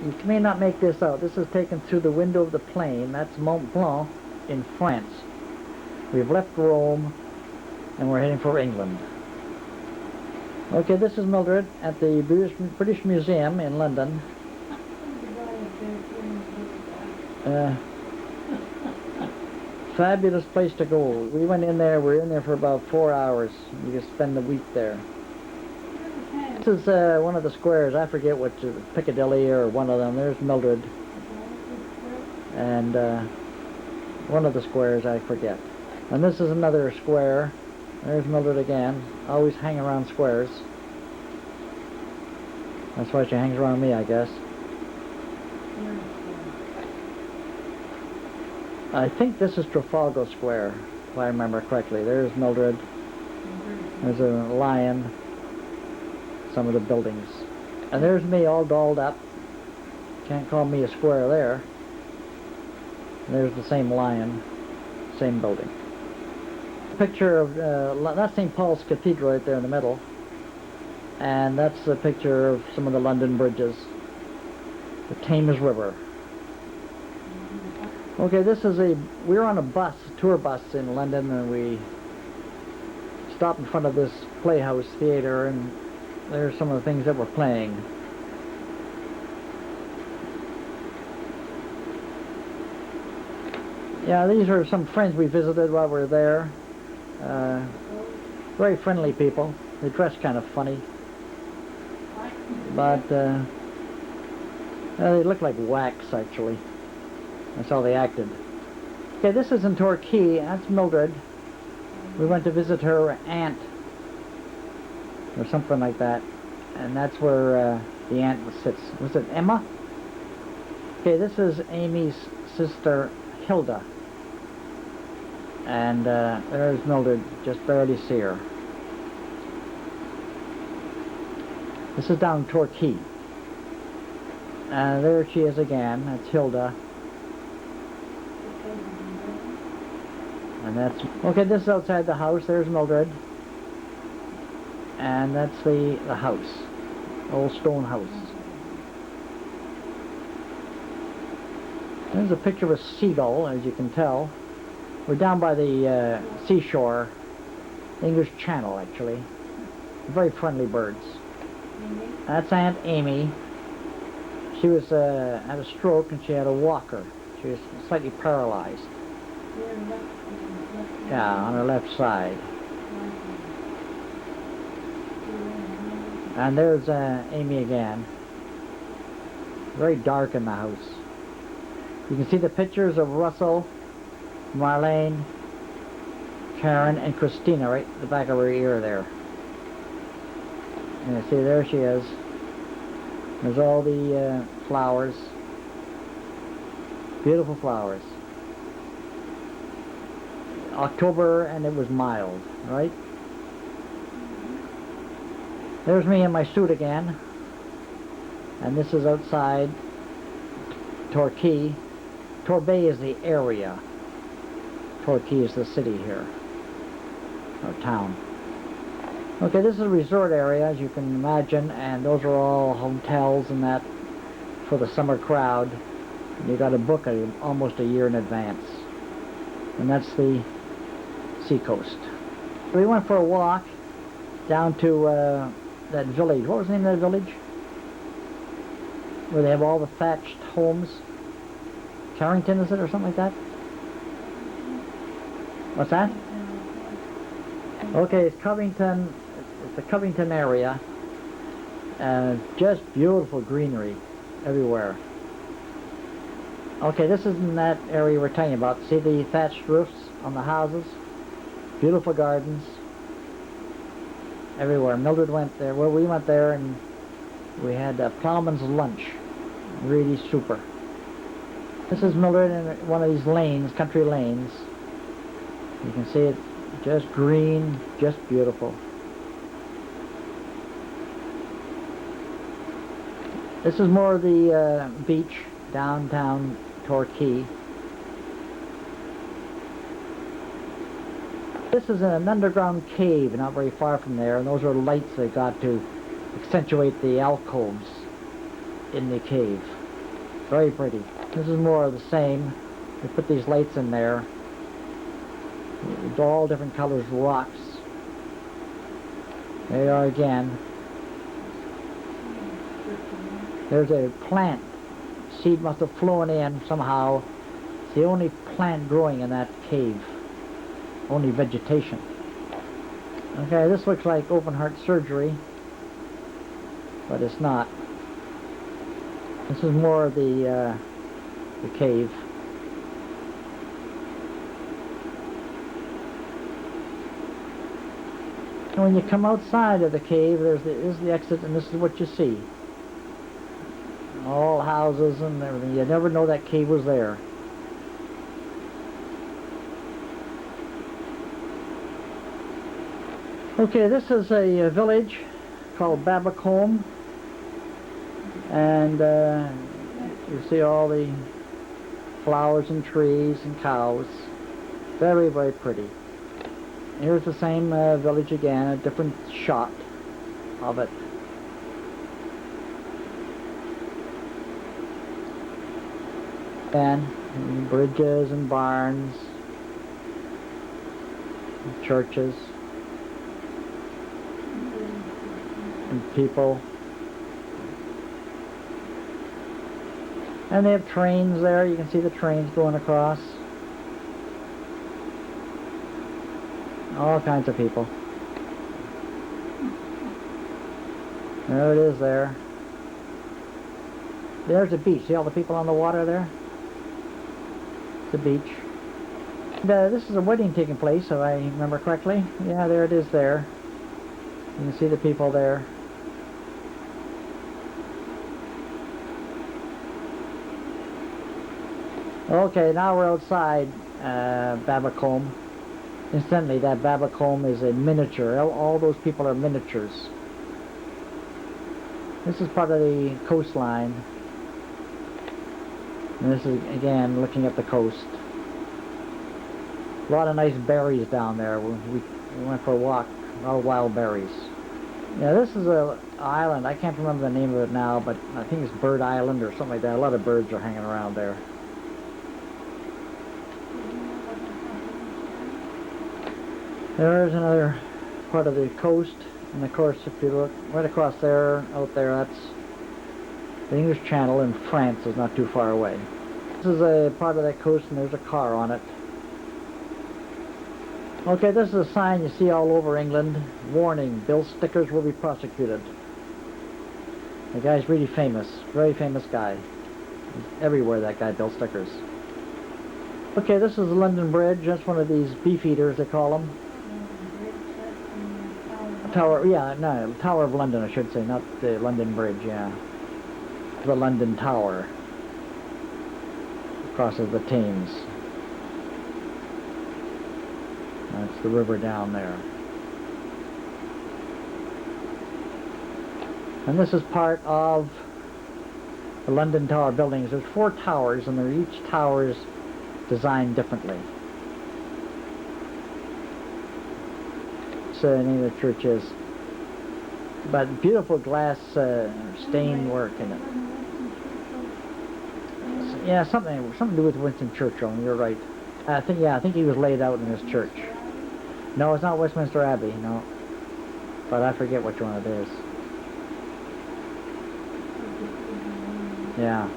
You may not make this out. This is taken through the window of the plane. That's Mont Blanc in France. We've left Rome and we're heading for England. Okay, this is Mildred at the British Museum in London. Fabulous place to go. We went in there, we were in there for about 4 hours. You could spend the week there. This is one of the squares, I forget which, Piccadilly or one of them. There's Mildred. And one of the squares, I forget. And this is another square. There's Mildred again. Always hang around squares. That's why she hangs around me, I guess. I think this is Trafalgar Square, if I remember correctly. There's Mildred. There's a lion. Some of the buildings. And there's me all dolled up. Can't call me a square there. And there's the same lion, same building. Picture of, that's St. Paul's Cathedral right there in the middle. And that's a picture of some of the London bridges. The Thames River. Okay, we were on a bus, tour bus in London, and we stopped in front of this Playhouse Theatre, and there's some of the things that were playing. Yeah, these are some friends we visited while we were there. Very friendly people. They dress kind of funny. But they look like wax, actually. That's how they acted. Okay, this is in Torquay. That's Mildred. We went to visit her aunt, or something like that. And that's where the aunt sits. Was it Emma? Okay, this is Amy's sister, Hilda. And there's Mildred. Just barely see her. This is down Torquay. There she is again. That's Hilda. And that's... Okay, this is outside the house. There's Mildred. And that's the house. Old stone house. There's a picture of a seagull, as you can tell. We're down by the seashore. English Channel, actually. Very friendly birds. That's Aunt Amy. She was had a stroke and she had a walker. She was slightly paralyzed. Yeah, on her left side. And there's Amy again. Very dark in the house. You can see the pictures of Russell, Marlene, Karen, and Christina right at the back of her ear there. And you see, there she is. There's all the flowers. Beautiful flowers. October, and it was mild, right? There's me in my suit again. And this is outside Torquay. Torbay is the area. Torquay is the city here, or town. Okay, this is a resort area, as you can imagine, and those are all hotels and that for the summer crowd. And you got to book it almost a year in advance. And that's the seacoast. We went for a walk down to that village. What was the name of that village? Where they have all the thatched homes. Carrington, is it, or something like that? What's that? Okay, it's Covington. It's the Covington area. Just beautiful greenery everywhere. Okay, this is in that area we're talking about. See the thatched roofs on the houses? Beautiful gardens. Everywhere. Mildred went there. Well, we went there and we had plowman's lunch. Really super. This is Mildred in one of these lanes, country lanes. You can see it, just green, just beautiful. This is more of the beach, downtown Torquay. This is an underground cave not very far from there, and those are lights they got to accentuate the alcoves in the cave. Very pretty. This is more of the same. They put these lights in there. All different colors rocks. There you are again. There's a plant. Seed must have flown in somehow. It's the only plant growing in that cave. Only vegetation. Okay, this looks like open heart surgery, but it's not. This is more of the cave. And when you come outside of the cave, this is the exit, and this is what you see. All houses and everything. You never know that cave was there. Okay, this is a village called Babacombe, and you see all the flowers and trees and cows. Very, very pretty. Here's the same village again, a different shot of it. And bridges and barns, and churches, and people. And they have trains there. You can see the trains going across. All kinds of people. There it is there. There's a beach. See all the people on the water there? It's a beach. And, this is a wedding taking place, if I remember correctly. Yeah, there it is there. You can see the people there. Okay, now we're outside Babacombe. Incidentally, that Babacombe is a miniature. All those people are miniatures. This is part of the coastline. And this is, again, looking at the coast. A lot of nice berries down there. We went for a walk. A lot of wild berries. Yeah, this is an island. I can't remember the name of it now, but I think it's Bird Island or something like that. A lot of birds are hanging around there. There's another part of the coast, and of course, if you look right across there, out there, that's the English Channel, and France is not too far away. This is a part of that coast, and there's a car on it. Okay, this is a sign you see all over England. Warning, bill stickers will be prosecuted. The guy's really famous, very famous guy. He's everywhere, that guy, bill stickers. Okay, this is the London Bridge. That's one of these beef eaters, they call them. Tower, yeah, no, Tower of London, I should say, not the London Bridge, yeah. The London Tower. Crosses the Thames. That's the river down there. And this is part of the London Tower buildings. There's 4 towers, and each tower is designed differently. The name of the church is, but beautiful glass stain work in it. Yeah, something to do with Winston Churchill. You're right. I think he was laid out in this church. No, it's not Westminster Abbey. No, but I forget which one it is. Yeah.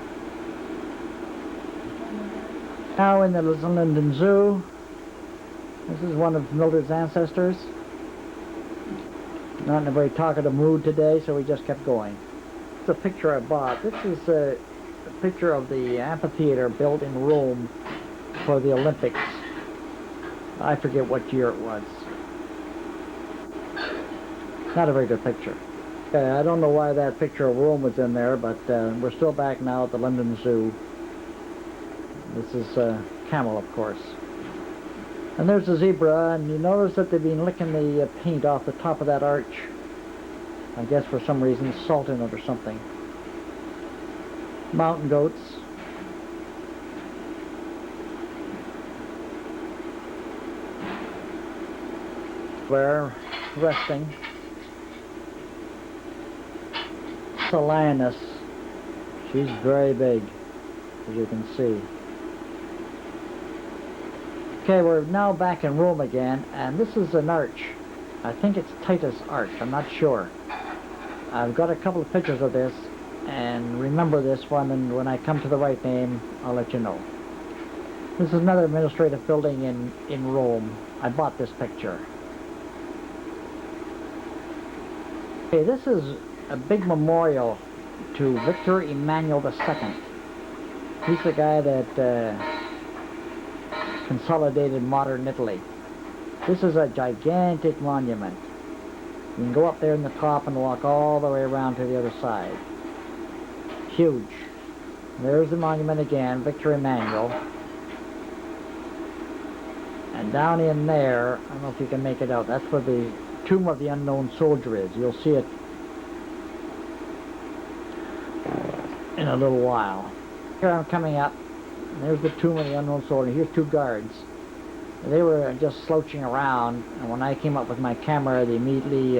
Now in the London Zoo. This is one of Mildred's ancestors. Not in a very talkative mood today, so we just kept going. It's a picture I bought. This is a picture of the amphitheater built in Rome for the Olympics. I forget what year it was. Not a very good picture. I don't know why that picture of Rome was in there, but we're still back now at the London Zoo. This is camel, of course. And there's a zebra, and you notice that they've been licking the paint off the top of that arch. I guess for some reason, salt in it or something. Mountain goats. They're resting. It's a lioness. She's very big. as you can see. Okay, we're now back in Rome again, and this is an arch. I think it's Titus Arch, I'm not sure. I've got a couple of pictures of this, and remember this one, and when I come to the right name, I'll let you know. This is another administrative building in Rome. I bought this picture. Okay, this is a big memorial to Victor Emmanuel II. He's the guy that consolidated modern Italy. This is a gigantic monument. You can go up there in the top and walk all the way around to the other side. Huge. There's the monument again, Victor Emmanuel. And down in there, I don't know if you can make it out, that's where the Tomb of the Unknown Soldier is. You'll see it in a little while. Here I'm coming up. There's the Tomb of the Unknown Soldier. Here's two guards. They were just slouching around, and when I came up with my camera, they immediately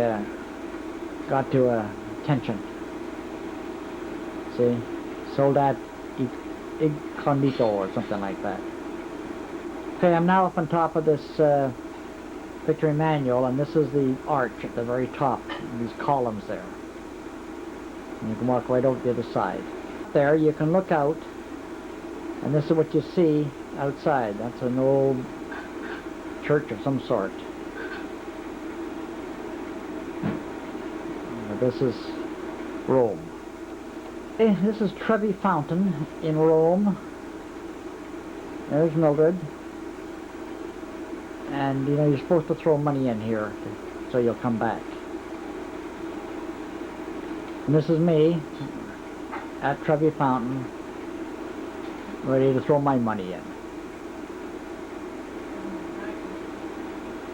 got to attention. See? Soldat Incognito or something like that. Okay, I'm now up on top of this Victor Emmanuel, and this is the arch at the very top, these columns there. And you can walk right over to the other side. There, you can look out, and this is what you see outside. That's an old church of some sort. This is Rome. Okay, this is Trevi Fountain in Rome. There's Mildred. And you know, you're supposed to throw money in here so you'll come back. And this is me at Trevi Fountain, ready to throw my money in.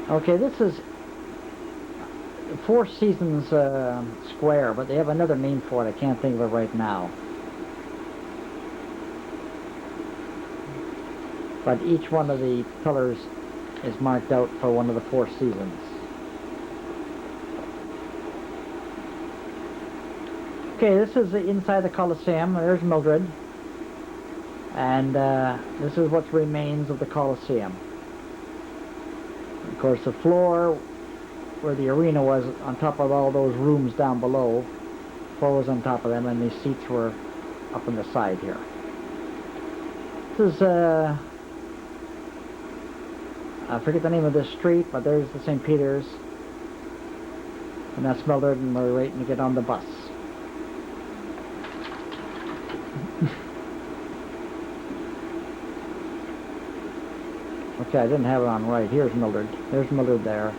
Okay, this is Four Seasons Square, but they have another name for it. I can't think of it right now. But each one of the pillars is marked out for one of the four seasons. Okay, this is inside the Colosseum. There's Mildred. And this is what remains of the Colosseum. Of course, the floor where the arena was on top of all those rooms down below, the floor was on top of them, and the seats were up on the side here. This is, I forget the name of this street, but there's the St. Peter's, and that's Mildred, and we're waiting to get on the bus. Okay, I didn't have it on right. Here's Mildred. There's Mildred there.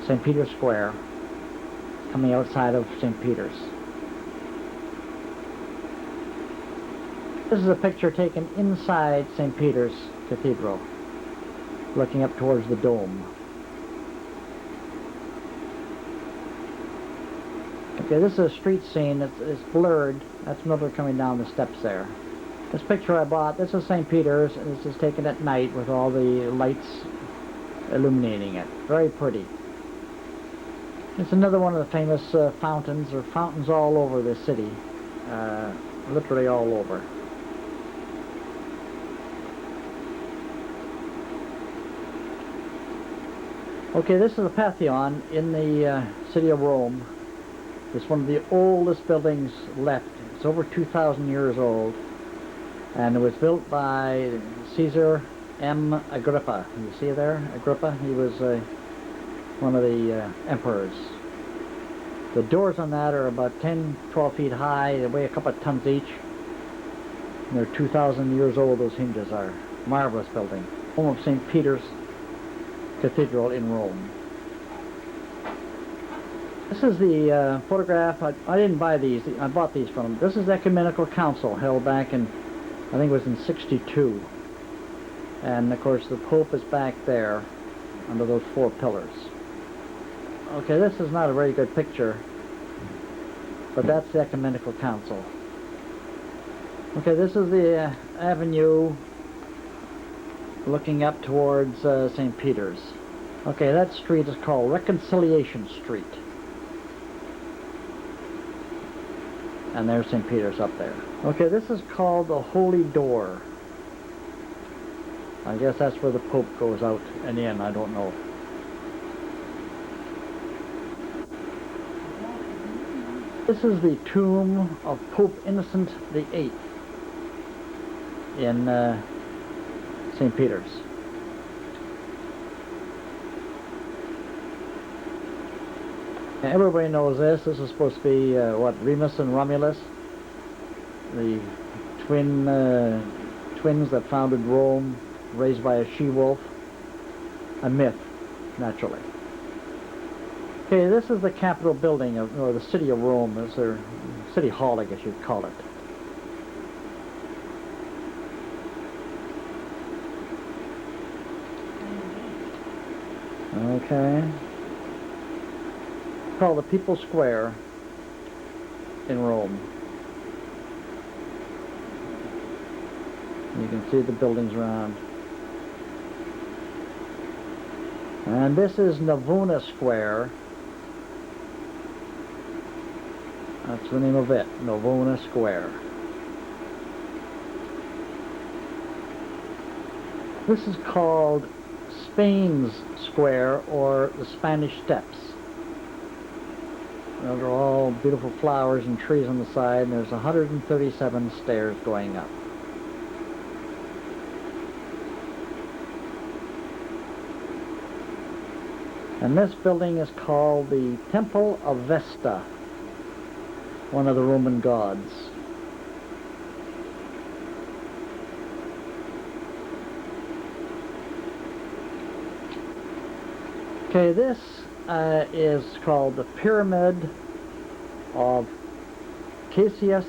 St. Peter's Square, coming outside of St. Peter's. This is a picture taken inside St. Peter's Cathedral, looking up towards the dome. Okay, this is a street scene. It's blurred. That's Mildred coming down the steps there. This picture I bought, this is St. Peter's, and this is taken at night with all the lights illuminating it. Very pretty. It's another one of the famous fountains. There are fountains all over the city, literally all over. Okay, this is the Pantheon in the city of Rome. It's one of the oldest buildings left. It's over 2,000 years old. And it was built by Caesar M. Agrippa. You see there, Agrippa? He was one of the emperors. The doors on that are about 10, 12 feet high. They weigh a couple of tons each. And they're 2,000 years old, those hinges are. Marvelous building. Home of St. Peter's Cathedral in Rome. This is the photograph. I didn't buy these. I bought these from them. This is the Ecumenical Council held back in, I think it was in '62. And of course the Pope is back there under those four pillars. Okay, this is not a very good picture, but that's the Ecumenical Council. Okay, this is the avenue looking up towards St. Peter's. Okay, that street is called Reconciliation Street. And there's St. Peter's up there. Okay, this is called the Holy Door. I guess that's where the Pope goes out and in, I don't know. This is the tomb of Pope Innocent VIII in St. Peter's. Everybody knows this. This is supposed to be, Remus and Romulus, the twins that founded Rome, raised by a she-wolf. A myth, naturally. Okay, this is the Capitol building, or the city of Rome. It's their city hall, I guess you'd call it. Okay. Called the People's Square in Rome. You can see the buildings around. And this is Navona Square. That's the name of it, Navona Square. This is called Spain's Square, or the Spanish Steps. Those are all beautiful flowers and trees on the side, and there's 137 stairs going up. And this building is called the Temple of Vesta, one of the Roman gods. Okay, this is called the Pyramid of Cassius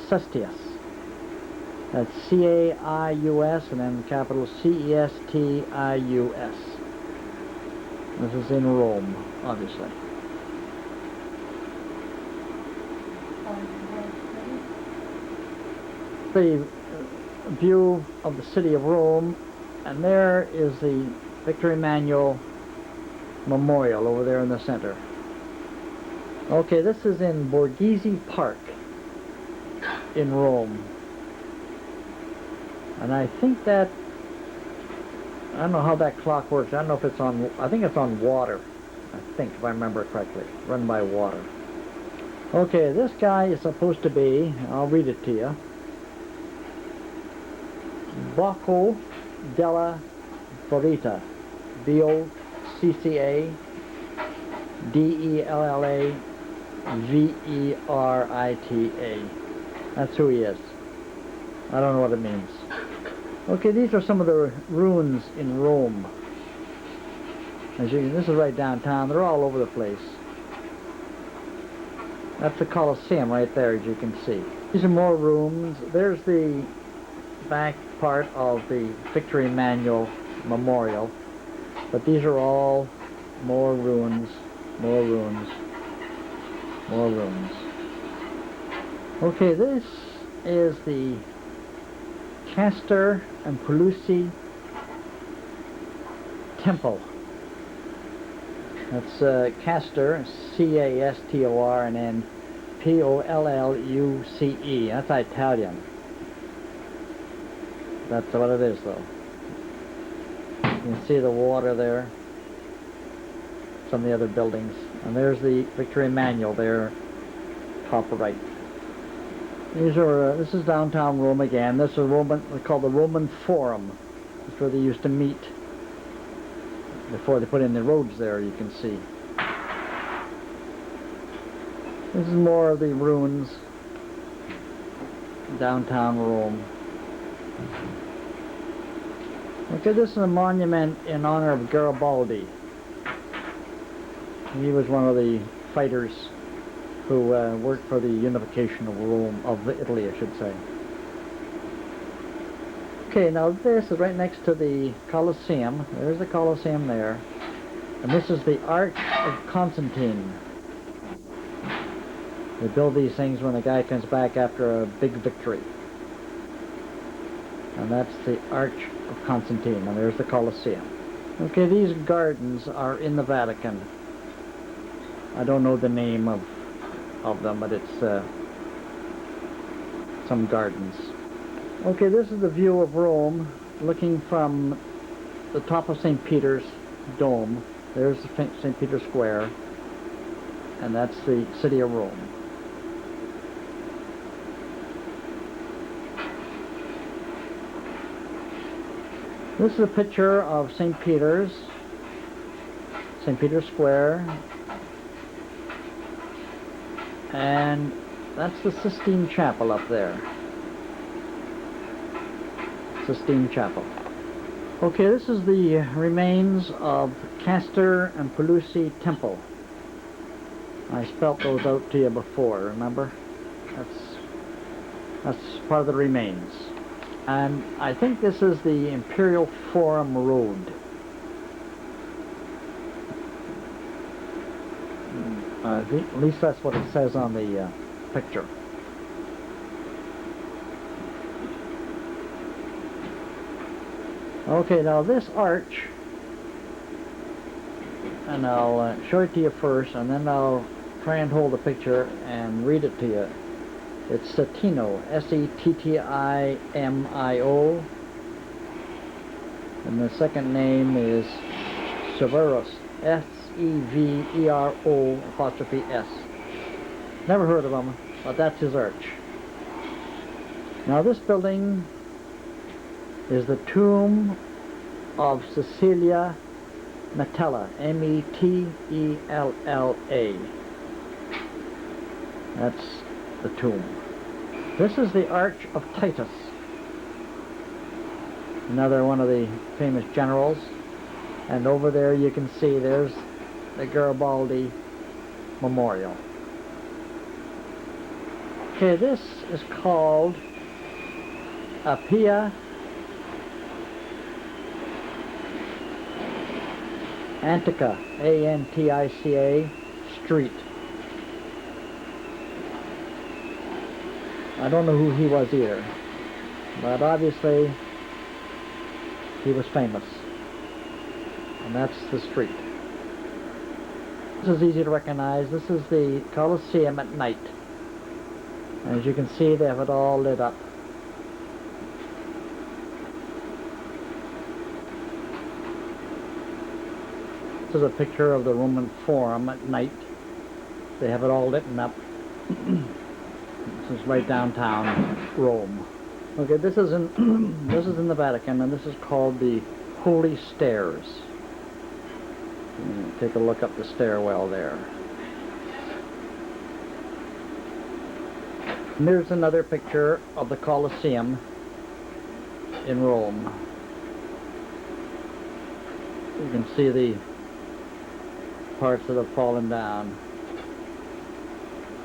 Cestius. That's C-A-I-U-S and then capital C-E-S-T-I-U-S. This is in Rome, obviously. The view of the city of Rome, and there is the Victor Emmanuel Memorial over there in the center. Okay, this is in Borghese Park in Rome. And I think that, I don't know how that clock works. I don't know if it's on, I think it's on water. I think, if I remember correctly, run by water. Okay, this guy is supposed to be, I'll read it to you, Bocco della Verita, B-O-C-C-A-D-E-L-L-A-V-E-R-I-T-A. That's who he is. I don't know what it means. Okay, these are some of the ruins in Rome. As you, this is right downtown. They're all over the place. That's the Colosseum right there, as you can see. These are more rooms. There's the back part of the Victor Emmanuel Memorial. But these are all more ruins, more ruins, more ruins. Okay, this is the Castor and Pelusi Temple. That's Castor, C-A-S-T-O-R, and then P-O-L-L-U-C-E. That's Italian. That's what it is, though. You can see the water there. Some of the other buildings. And there's the Victor Emmanuel there, top right. These are, this is downtown Rome again. This is Roman, called the Roman Forum. That's where they used to meet before they put in the roads there, you can see. This is more of the ruins, downtown Rome. Okay, this is a monument in honor of Garibaldi. He was one of the fighters who worked for the unification of Rome, of Italy, I should say. Okay, now this is right next to the Colosseum. There's the Colosseum there. And this is the Arch of Constantine. They build these things when the guy comes back after a big victory. And that's the Arch of Constantine, and there's the Colosseum. Okay, these gardens are in the Vatican. I don't know the name of them, but it's some gardens. Okay, this is the view of Rome looking from the top of St. Peter's Dome. There's the St. Peter's Square, and that's the city of Rome. This is a picture of St. Peter's Square, and that's the Sistine Chapel up there. Sistine Chapel. Okay, this is the remains of Castor and Pelusi Temple. I spelt those out to you before, remember? That's part of the remains. And I think this is the Imperial Forum Road. At least that's what it says on the picture. Okay, now this arch, and I'll show it to you first, and then I'll try and hold the picture and read it to you. It's Settimo, S-E-T-T-I-M-I-O, and the second name is Severus, S-E-V-E-R-O''S. Never heard of him, but that's his arch. Now this building is the tomb of Cecilia Metella, M-E-T-E-L-L-A. That's the tomb. This is the Arch of Titus, another one of the famous generals. And over there you can see there's the Garibaldi Memorial. Okay, this is called Appia Antica, A-N-T-I-C-A Street. I don't know who he was either, but obviously he was famous. And that's the street. This is easy to recognize. This is the Colosseum at night. And as you can see, they have it all lit up. This is a picture of the Roman Forum at night. They have it all lit up. This is right downtown Rome. Okay, this is in this is in the Vatican, and this is called the Holy Stairs. Take a look up the stairwell there. And there's another picture of the Colosseum in Rome. You can see the parts that have fallen down.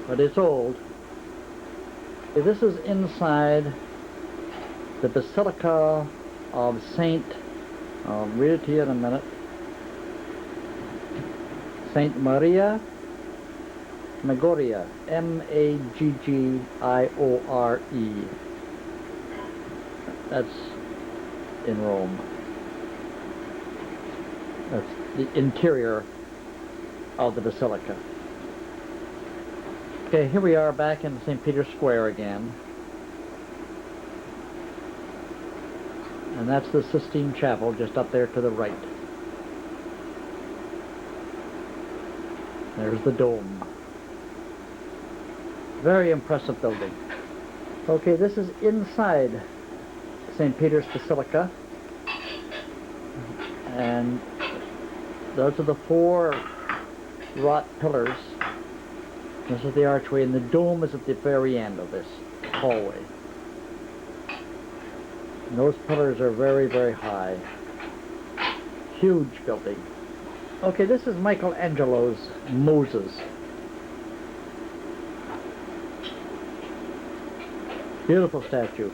But it's old. This is inside the Basilica of Saint, I'll read it to you in a minute, Saint Maria Maggiore, M-A-G-G-I-O-R-E. That's in Rome. That's the interior of the Basilica. Okay, here we are back in St. Peter's Square again. And that's the Sistine Chapel just up there to the right. There's the dome. Very impressive building. Okay, this is inside St. Peter's Basilica. And those are the four wrought pillars. This is the archway, and the dome is at the very end of this hallway. And those pillars are very, very high. Huge building. Okay, this is Michelangelo's Moses. Beautiful statue.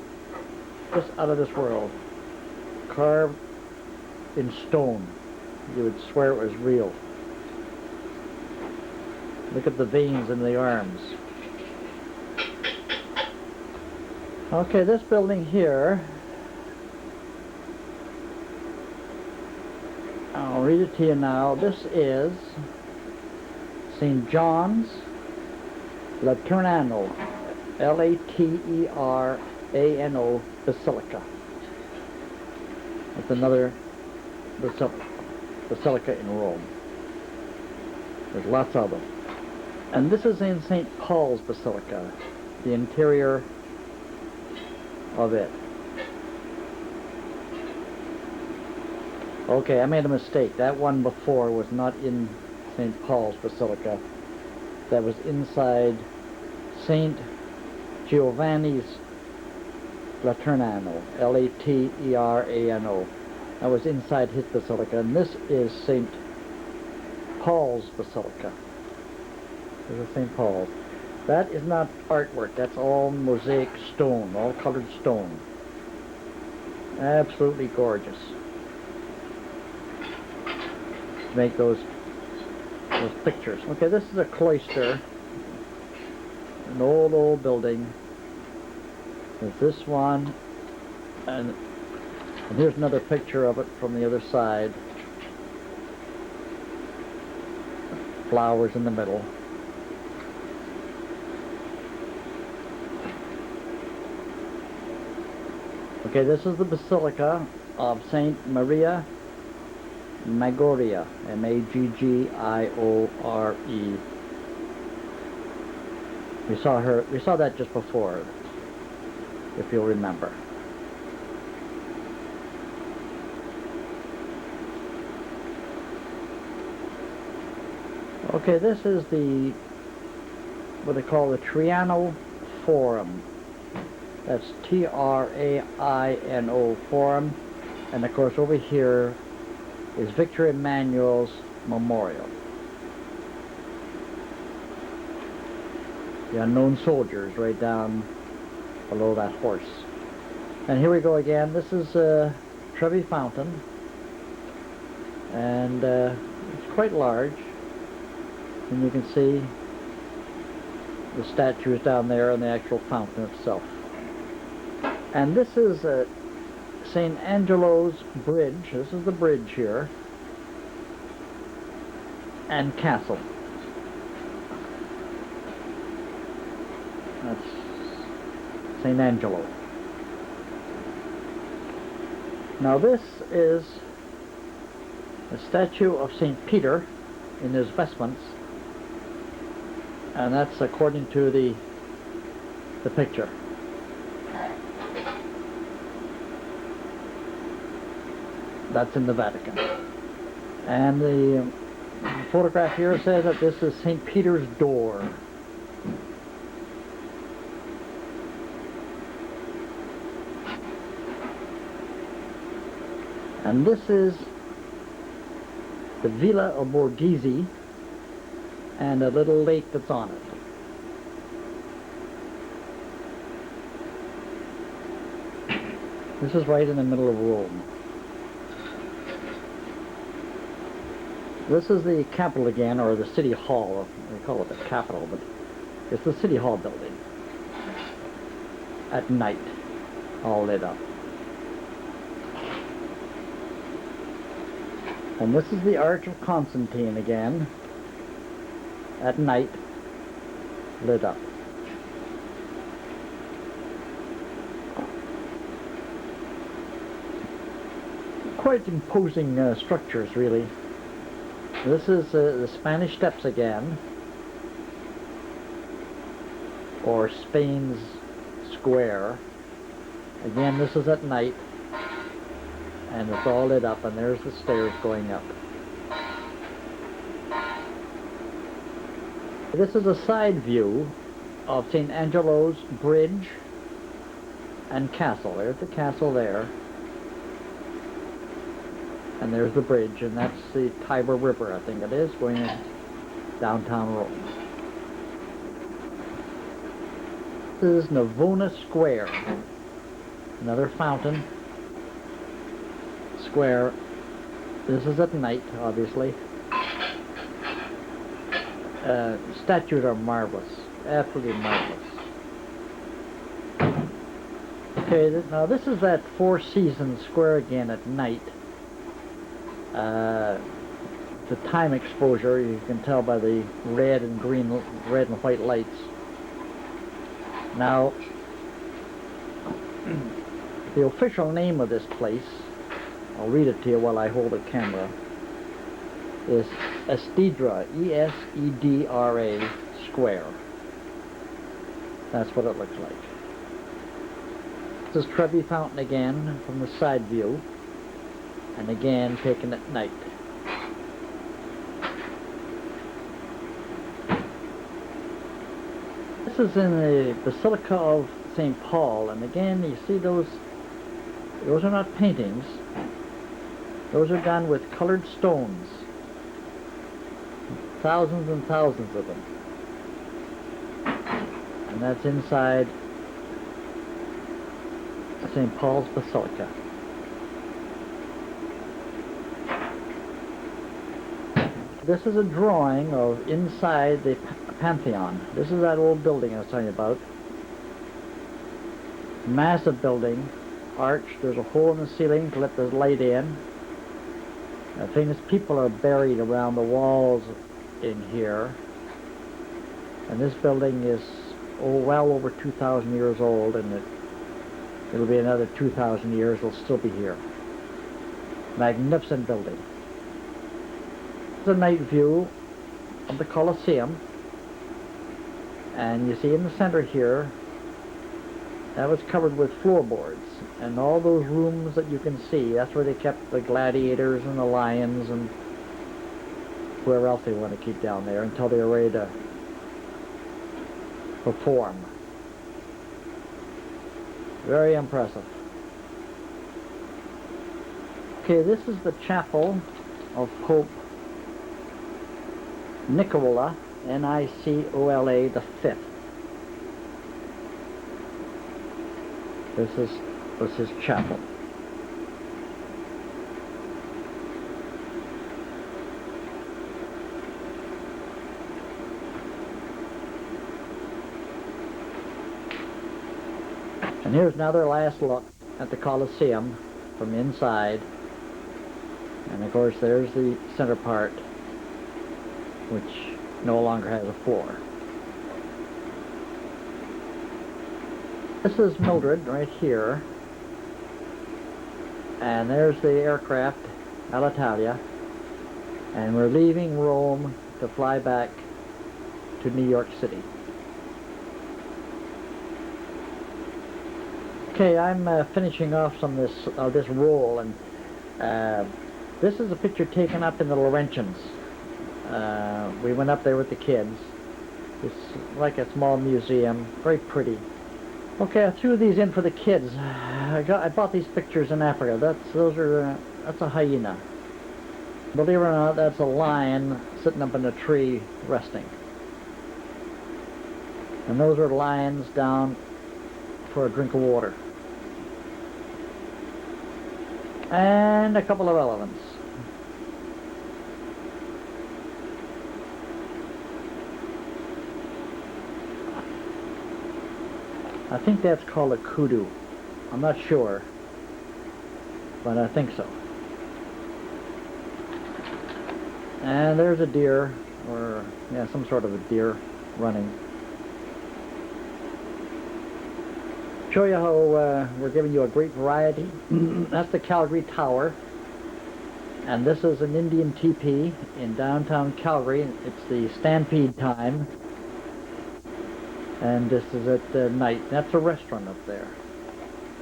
Just out of this world. Carved in stone. You would swear it was real. Look at the veins in the arms. Okay, this building here, I'll read it to you now. This is St. John's Laterano, Laterano Basilica. That's another basilica in Rome. There's lots of them. And this is in St. Paul's Basilica, the interior of it. Okay, I made a mistake. That one before was not in St. Paul's Basilica. That was inside St. Giovanni's Laterano, Laterano. That was inside his basilica, and this is St. Paul's Basilica. This is St. Paul's. That is not artwork. That's all mosaic stone, all colored stone. Absolutely gorgeous. Make those pictures. Okay, this is a cloister, an old building. There's this one, and here's another picture of it from the other side. Flowers in the middle. Okay, this is the Basilica of Saint Maria Maggiore, Maggiore. We saw that just before, if you'll remember. Okay, this is what they call the Triano Forum. That's Traino Forum, and of course over here is Victor Emmanuel's memorial. The unknown soldiers right down below that horse. And here we go again. This is Trevi Fountain, and it's quite large, and you can see the statues down there and the actual fountain itself. And this is St. Angelo's Bridge. This is the bridge here, and castle. That's St. Angelo. Now this is a statue of St. Peter in his vestments, and that's according to the picture. That's in the Vatican. And the photograph here says that this is St. Peter's door. And this is the Villa of Borghese and a little lake that's on it. This is right in the middle of Rome. This is the Capitol again, or the City Hall. They call it the Capitol, but it's the City Hall building. At night, all lit up. And this is the Arch of Constantine again, at night, lit up. Quite imposing structures, really. This is the Spanish Steps again, or Spain's Square. Again, this is at night, and it's all lit up, and there's the stairs going up. This is a side view of St. Angelo's Bridge and Castle. There's the castle there. And there's the bridge, and that's the Tiber River, I think it is, going in downtown Rome. This is Navona Square, another fountain square. This is at night, obviously. Statues are marvelous, absolutely marvelous. Okay, now this is that Four Seasons Square again at night. The time exposure, you can tell by the red and white lights. Now, the official name of this place, I'll read it to you while I hold the camera, is Estidra, E-S-E-D-R-A Square. That's what it looks like. This is Trevi Fountain again from the side view, and again taken at night. This is in the Basilica of St. Paul, and again you see those are not paintings. Those are done with colored stones. Thousands and thousands of them. And that's inside St. Paul's Basilica. This is a drawing of inside the Pantheon. This is that old building I was telling you about. Massive building, arched. There's a hole in the ceiling to let the light in. Famous people are buried around the walls in here. And this building is well over 2,000 years old, and it'll be another 2,000 years. It'll still be here. Magnificent building. It's a night view of the Colosseum, and you see in the center here that was covered with floorboards, and all those rooms that you can see, that's where they kept the gladiators and the lions and whoever else they want to keep down there until they were ready to perform. Very impressive. Okay, this is the chapel of Pope Nicola, Nicola the Fifth. This was his chapel. And here's another last look at the Colosseum from inside. And of course there's the center part, which no longer has a floor. This is Mildred right here. And there's the aircraft, Alitalia. And we're leaving Rome to fly back to New York City. Okay, I'm finishing off some of this roll, and this is a picture taken up in the Laurentians. We went up there with the kids. It's like a small museum, very pretty. Okay, I threw these in for the kids. I bought these pictures in Africa. That's a hyena. Believe it or not, that's a lion sitting up in a tree resting. And those are lions down for a drink of water. And a couple of elephants. I think that's called a kudu. I'm not sure, but I think so. And there's a deer, or yeah, some sort of a deer running. Show you how we're giving you a great variety. That's the Calgary Tower, and this is an Indian teepee in downtown Calgary. It's the stampede time, and this is at night. That's a restaurant up there.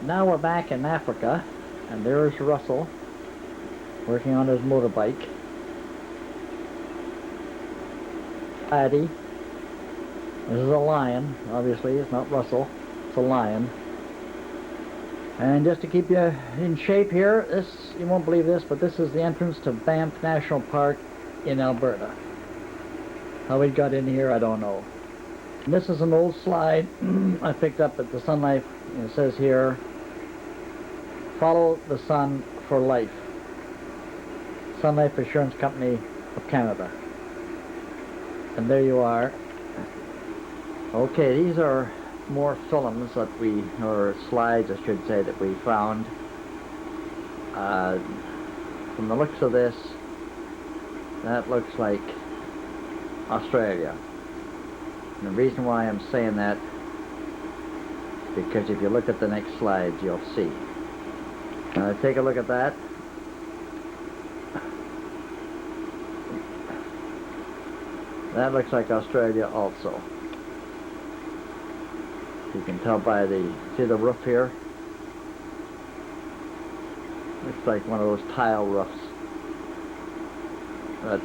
Now we're back in Africa, and there's Russell working on his motorbike. Paddy. This is a lion, obviously. It's not Russell. It's a lion. And just to keep you in shape here, you won't believe this, but this is the entrance to Banff National Park in Alberta. How we got in here, I don't know. And this is an old slide I picked up at the Sun Life. It says here, follow the sun for life. Sun Life Assurance Company of Canada. And there you are. Okay, these are more films that or slides I should say, that we found. From the looks of this, that looks like Australia. And the reason why I'm saying that because if you look at the next slides, you'll see. Take a look at that. That looks like Australia also. You can tell by see the roof here? Looks like one of those tile roofs that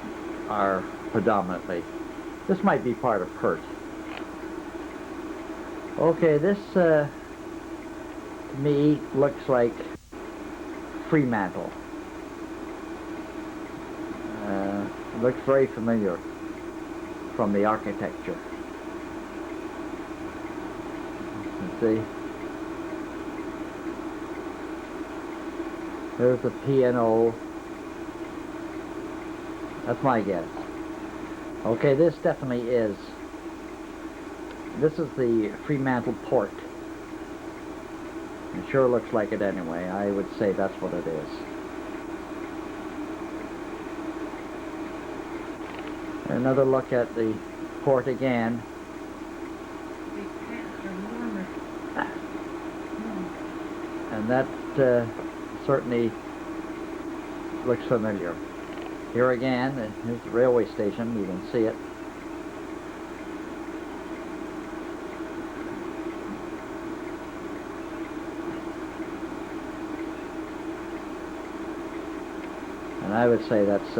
are predominantly. This might be part of Perth. Okay, this to me looks like Fremantle. Looks very familiar from the architecture. Let's see. There's the P&O. That's my guess. Okay, this definitely is. This is the Fremantle port. It sure looks like it anyway. I would say that's what it is. Another look at the port again. And that certainly looks familiar. Here again, here's the railway station. You can see it. And I would say that's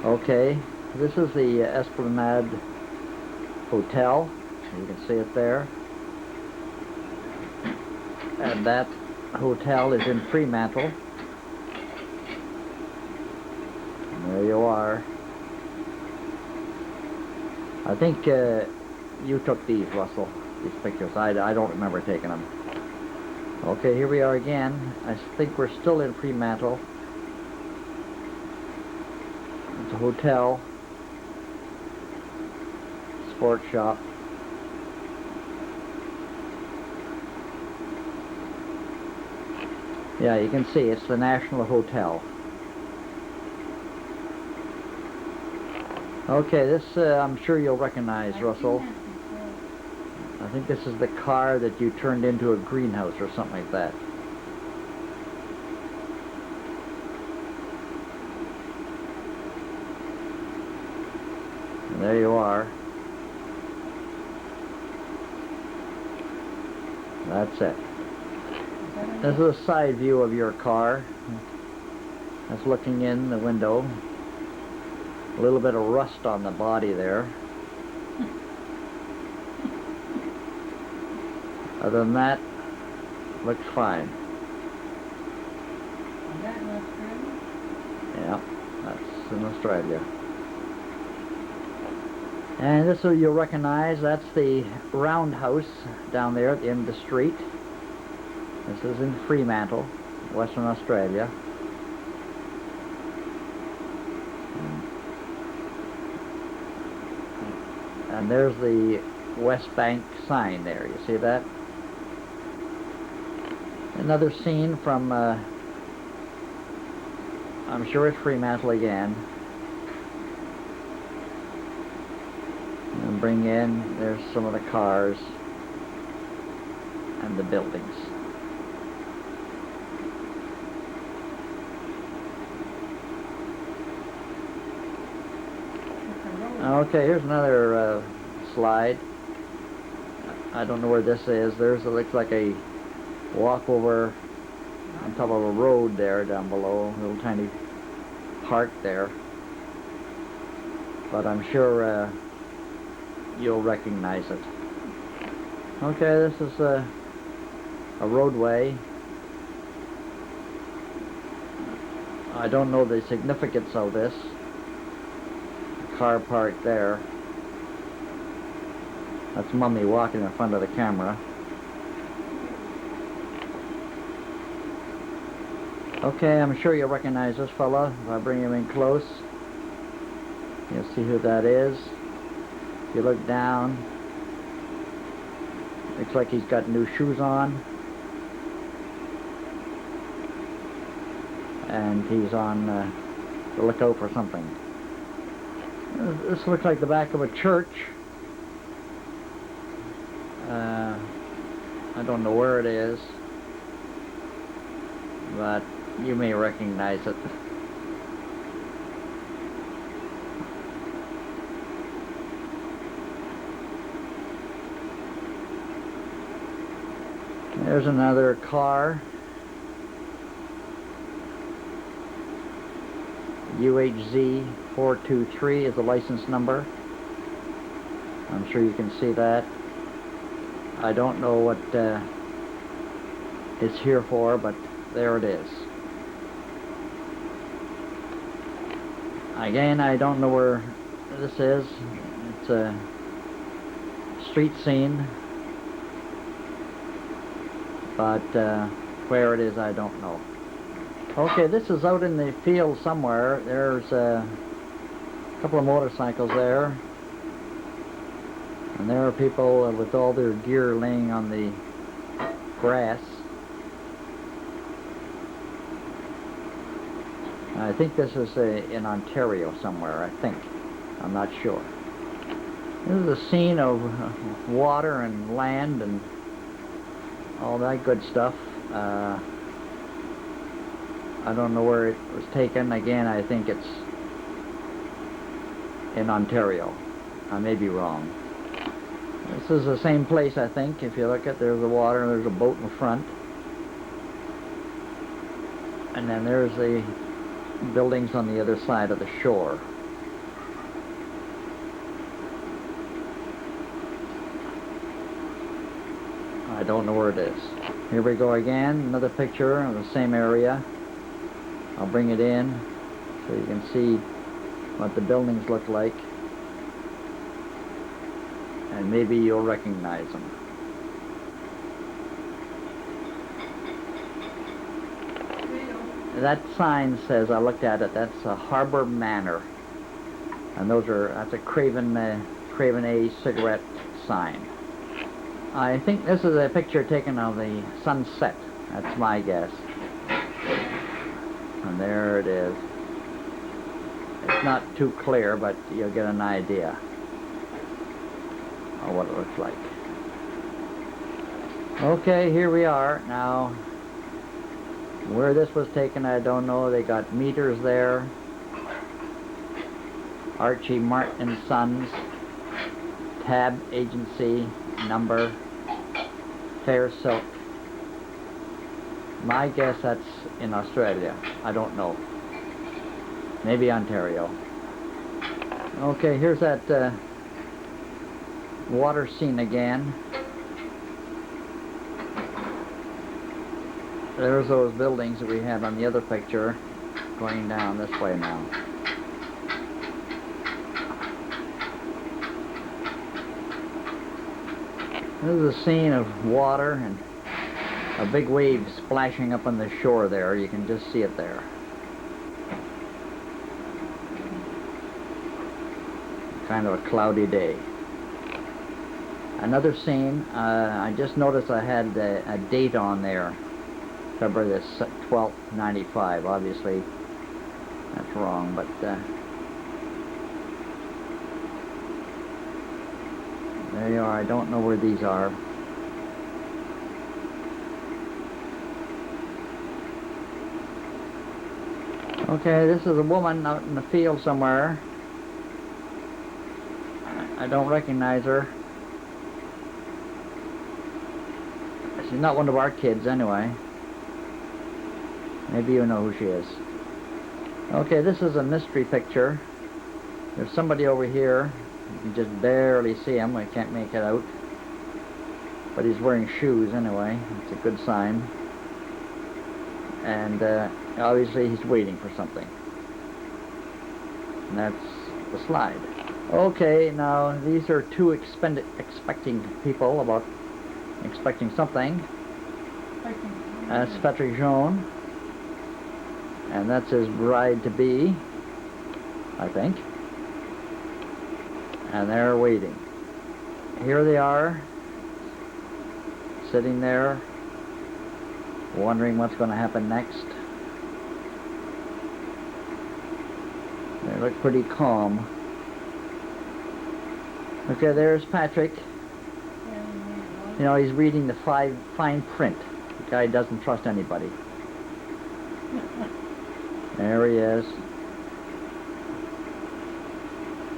okay. This is the Esplanade Hotel. You can see it there. And that hotel is in Fremantle. And there you are. I think you took these, Russell, these pictures. I don't remember taking them. Okay, here we are again. I think we're still in Fremantle. It's a hotel, sports shop. Yeah, you can see it's the National Hotel. Okay, this I'm sure you'll recognize, Russell. I think this is the car that you turned into a greenhouse or something like that. And there you are. That's it. This is a side view of your car. That's looking in the window. A little bit of rust on the body there. Other than that, looks fine. Is that in Australia? Yeah, that's in Australia. And this you'll recognize, that's the roundhouse down there at the end of the street. This is in Fremantle, Western Australia. And there's the West Bank sign there, you see that? Another scene from, I'm sure it's Fremantle again. And bring in, there's some of the cars and the buildings. Okay, here's another slide. I don't know where this is. It looks like a walkover on top of a road there down below, a little tiny park there. But I'm sure you'll recognize it. Okay, this is a roadway. I don't know the significance of this. Car parked there. That's Mummy walking in front of the camera. Okay, I'm sure you'll recognize this fella. If I bring him in close, you'll see who that is. If you look down, looks like he's got new shoes on. And he's on the lookout for something. This looks like the back of a church. I don't know where it is, but you may recognize it. There's another car. UHZ 423 is the license number. I'm sure you can see that. I don't know what it's here for, but there it is. Again, I don't know where this is. It's a street scene, but where it is I don't know. Okay, this is out in the field somewhere. There's a couple of motorcycles there, and there are people with all their gear laying on the grass. I think this is in Ontario somewhere, I think. I'm not sure. This is a scene of water and land and all that good stuff. I don't know where it was taken. Again, I think it's in Ontario. I may be wrong. This is the same place, I think. If you look at, there's the water and there's a boat in front. And then there's the buildings on the other side of the shore. I don't know where it is. Here we go again, another picture of the same area. I'll bring it in so you can see what the buildings look like, and maybe you'll recognize them. That sign says, I looked at it, that's a Harbor Manor, and that's a Craven A cigarette sign. I think this is a picture taken of the sunset. That's my guess. And there it is. It's not too clear, but you'll get an idea of what it looks like. Okay, here we are. Now, where this was taken, I don't know. They got meters there. Archie Martin and Sons, tab agency number, Fair Silk. My guess that's in Australia. I don't know. Maybe Ontario. Okay, here's that water scene again. There's those buildings that we had on the other picture going down this way now. This is a scene of water and a big wave splashing up on the shore there. You can just see it there. Kind of a cloudy day. Another scene, I just noticed I had a date on there. February the 12th, 95. Obviously, that's wrong, but there you are. I don't know where these are. Okay, this is a woman out in the field somewhere. I don't recognize her. She's not one of our kids anyway. Maybe you know who she is. Okay, this is a mystery picture. There's somebody over here. You can just barely see him. I can't make it out. But he's wearing shoes anyway. It's a good sign. And obviously he's waiting for something. And that's the slide. Okay, now these are two expecting people about expecting something. That's Patrick Jean. And that's his bride-to-be, I think. And they're waiting. Here they are, sitting there, wondering what's going to happen next. They look pretty calm. You know, he's reading the fine print. The guy doesn't trust anybody. There he is.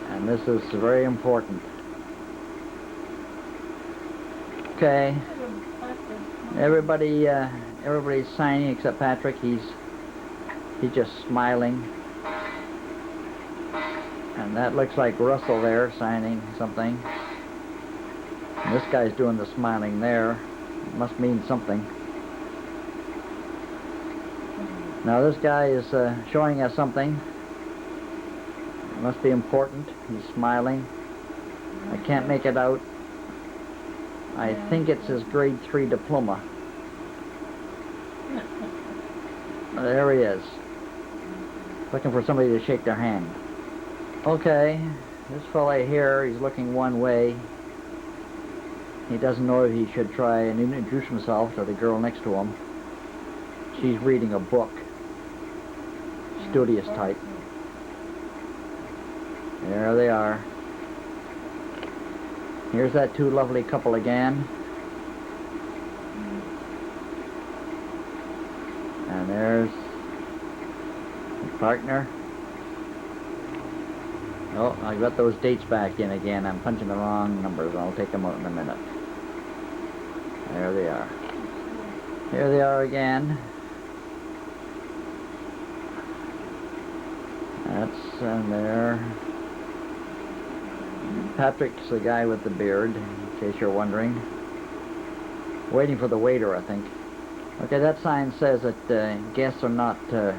And this is very important. Okay. Everybody's signing except Patrick. He's just smiling. And that looks like Russell there signing something. And this guy's doing the smiling there. It must mean something. Now this guy is showing us something. It must be important. He's smiling. I can't make it out. I think it's his grade 3 diploma. There he is. Looking for somebody to shake their hand. Okay, this fella here, he's looking one way. He doesn't know if he should try and introduce himself to the girl next to him. She's reading a book. Studious type. There they are. Here's that two lovely couple again. And there's the partner. Oh, I got those dates back in again. I'm punching the wrong numbers. I'll take them out in a minute. There they are. Here they are again. That's in there. Patrick's the guy with the beard, in case you're wondering. Waiting for the waiter, I think. Okay, that sign says that guests are not, are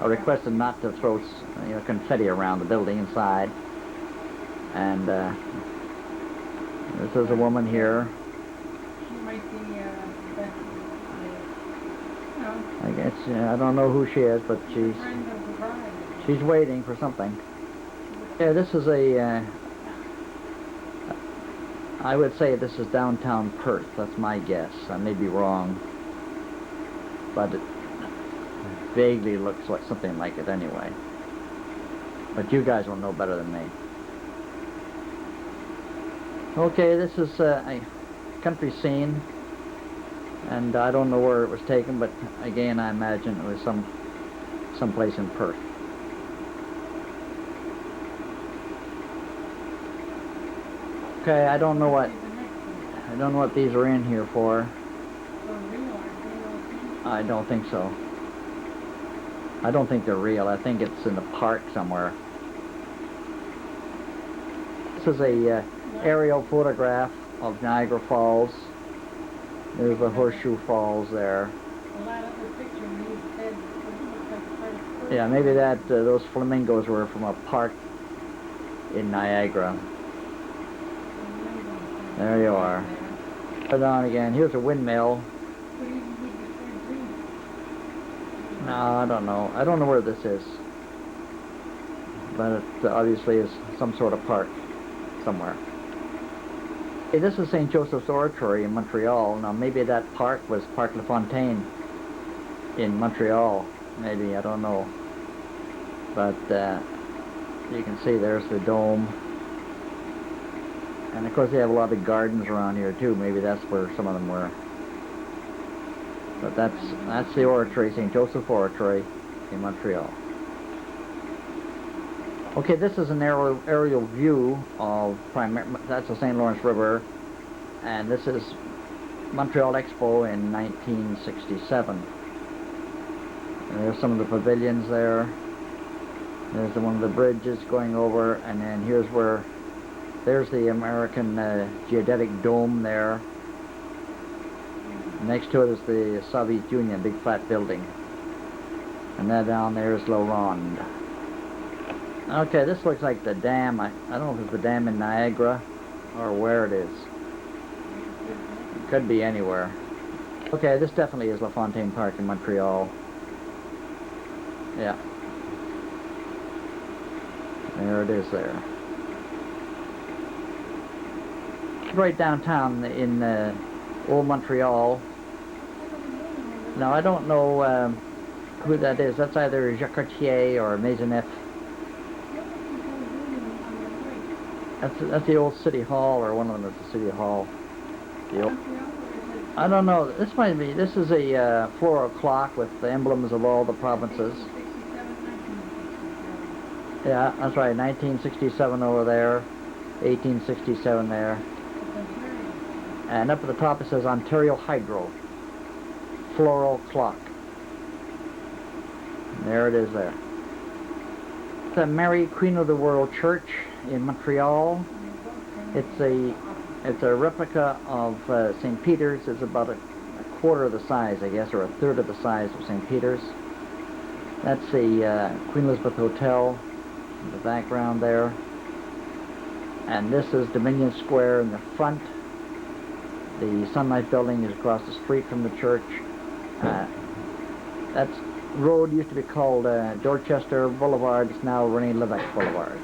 requested not to throw confetti around the building inside. And this is a woman here. She might be, I guess, I don't know who she is, but she's waiting for something. Yeah, this is a, I would say this is downtown Perth. That's my guess. I may be wrong. But it vaguely looks like something like it anyway. But you guys will know better than me. Okay, this is a country scene. And I don't know where it was taken, but again, I imagine it was someplace in Perth. Okay, I don't know what these are in here for. I don't think so. I don't think they're real. I think it's in the park somewhere. This is a aerial photograph of Niagara Falls. There's the Horseshoe Falls there. Yeah, maybe that those flamingos were from a park in Niagara. There you are. Put on again. Here's a windmill. No, I don't know. I don't know where this is. But it obviously is some sort of park somewhere. Hey, this is St. Joseph's Oratory in Montreal. Now maybe that park was Parc La Fontaine in Montreal. Maybe, I don't know. But you can see there's the dome. And of course they have a lot of gardens around here too. Maybe that's where some of them were. But that's the oratory, St. Joseph Oratory in Montreal. Okay, this is an aerial view of that's the St. Lawrence River, and this is Montreal Expo in 1967. And there's some of the pavilions there. There's one of the bridges going over, and then there's the American Geodetic Dome there. Next to it is the Soviet Union, big flat building. And that down there is La Ronde. Okay, this looks like the dam. I don't know if it's the dam in Niagara or where it is. It could be anywhere. Okay, this definitely is La Fontaine Park in Montreal. Yeah. There it is there. Right downtown in Old Montreal. Now, I don't know who that is. That's either Jacques Cartier or Maisonneuve. That's the old City Hall, or one of them is the City Hall. The old, I don't know. This might be. This is a floral clock with the emblems of all the provinces. Yeah, that's right. 1967 over there, 1867 there, and up at the top it says Ontario Hydro floral clock. And there it is there. The Mary Queen of the World Church in Montreal. It's a replica of St. Peter's. It's about a quarter of the size, I guess, or a third of the size of St. Peter's. That's the Queen Elizabeth Hotel in the background there. And this is Dominion Square in the front. The Sunlight Building is across the street from the church. That road used to be called Dorchester Boulevard. It's now René Lévesque Boulevard.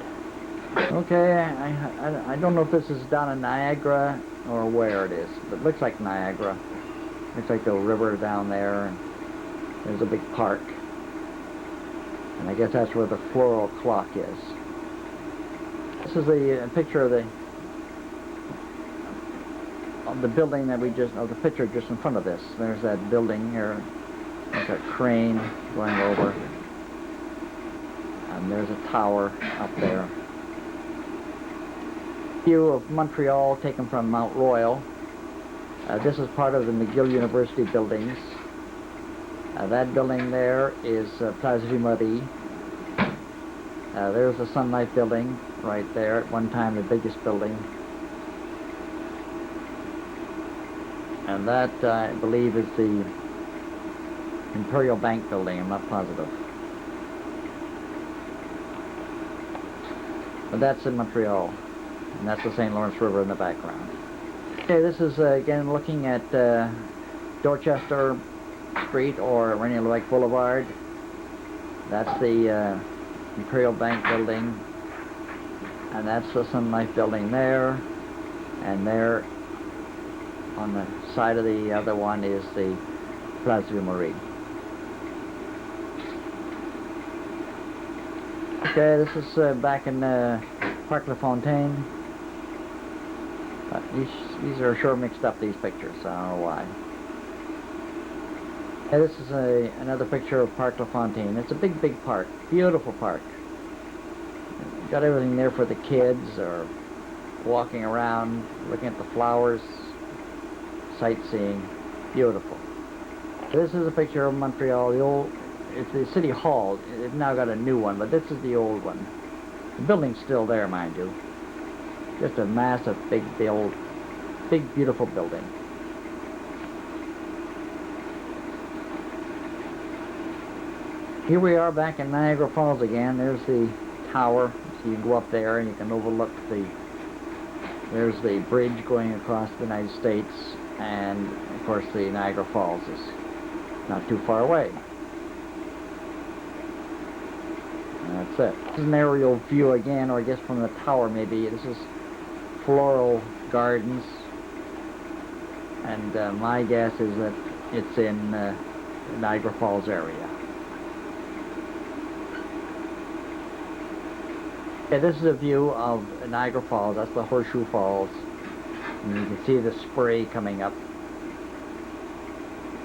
Okay, I don't know if this is down in Niagara or where it is, but it looks like Niagara. Looks like the river down there, and there's a big park. And I guess that's where the floral clock is. This is a picture of the building that we just, the picture just in front of this. There's that building here, like a crane going over. And there's a tower up there. View of Montreal taken from Mount Royal. This is part of the McGill University buildings. That building there is Place du Marie. There's the Sunlight Building right there, at one time the biggest building. And that, I believe, is the Imperial Bank building. I'm not positive. But that's in Montreal. And that's the St. Lawrence River in the background. Okay, this is again looking at Dorchester Street or René Lévesque Boulevard. That's the Imperial Bank building, and that's the Sunlight Building there, and there on the side of the other one is the Place du Marie. Okay, this is back in Parc La Fontaine. These are sure mixed up, these pictures, I don't know why. Yeah, this is another picture of Parc La Fontaine. It's a big, big park. Beautiful park. Got everything there for the kids, or walking around, looking at the flowers, sightseeing. Beautiful. This is a picture of Montreal. It's the City Hall. It's now got a new one, but this is the old one. The building's still there, mind you. Just a massive, big, beautiful building. Here we are back in Niagara Falls again. There's the tower, so you can go up there and you can overlook there's the bridge going across the United States, and of course the Niagara Falls is not too far away. And that's it. This is an aerial view again, or I guess from the tower maybe. This is Floral Gardens, and my guess is that it's in the Niagara Falls area. Okay, this is a view of Niagara Falls. That's the Horseshoe Falls. And you can see the spray coming up.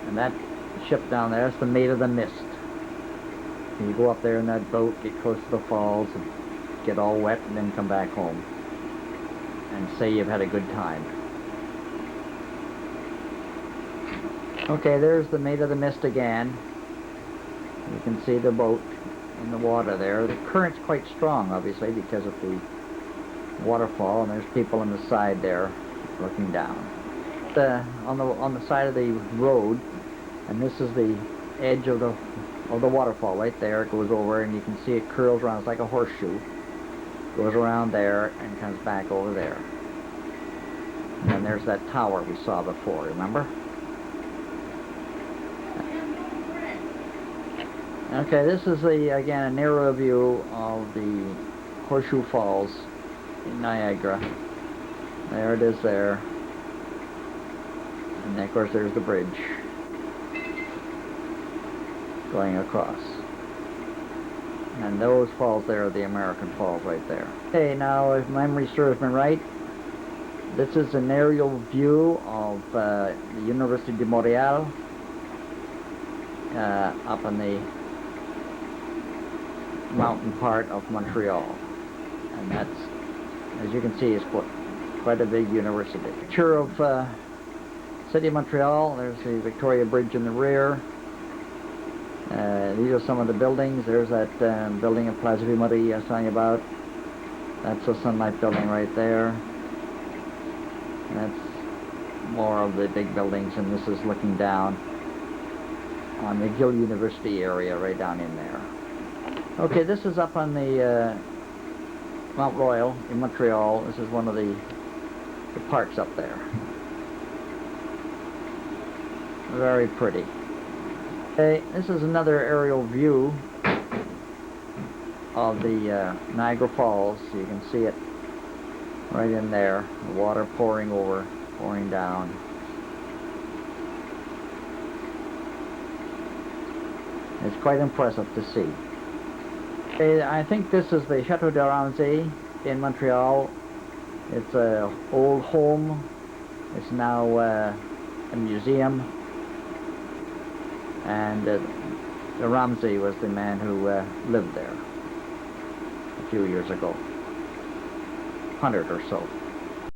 And that ship down there, that's the Maid of the Mist. And you go up there in that boat, get close to the falls, and get all wet, and then come back home. And say you've had a good time. Okay, there's the Maid of the Mist again. You can see the boat in the water there. The current's quite strong, obviously, because of the waterfall, and there's people on the side there looking down. On the side of the road, and this is the edge of the waterfall right there. It goes over, and you can see it curls around. It's like a horseshoe. Goes around there and comes back over there. And there's that tower we saw before, remember? Okay, this is again an aerial view of the Horseshoe Falls in Niagara. There it is there. And then, of course, there's the bridge going across. And those falls there are the American Falls right there. Okay, now if memory serves me right, This is an aerial view of the University de Montreal up in the mountain part of Montreal. And that's, as you can see, is quite a big university. Picture of City of Montreal. There's the Victoria Bridge in the rear. These are some of the buildings. There's that building in Place Ville Marie I was telling you about. That's the Sunlight building right there. That's more of the big buildings, and this is looking down on the McGill University area right down in there. Okay, this is up on the Mount Royal in Montreal. This is one of the parks up there. Very pretty. Okay, this is another aerial view of the Niagara Falls. You can see it right in there. The water pouring down. It's quite impressive to see. Okay, I think this is the Chateau de Ramsay in Montreal. It's an old home. It's now a museum. And the Ramsay was the man who lived there a few years ago, 100 or so.